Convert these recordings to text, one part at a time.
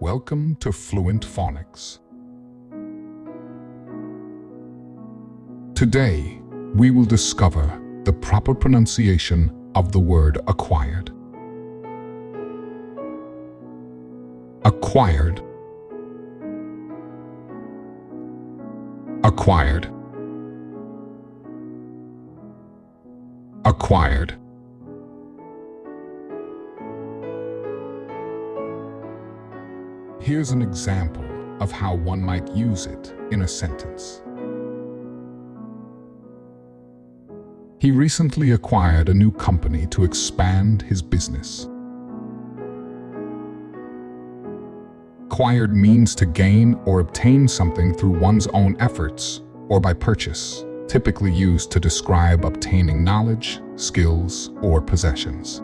Welcome to Fluent Phonics. Today, we will discover the proper pronunciation of the word acquired. Acquired. Acquired. Acquired. Here's an example of how one might use it in a sentence. He recently acquired a new company to expand his business. Acquired means to gain or obtain something through one's own efforts or by purchase, typically used to describe obtaining knowledge, skills, or possessions.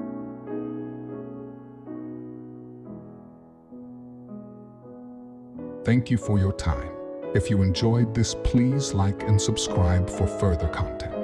Thank you for your time. If you enjoyed this, please like and subscribe for further content.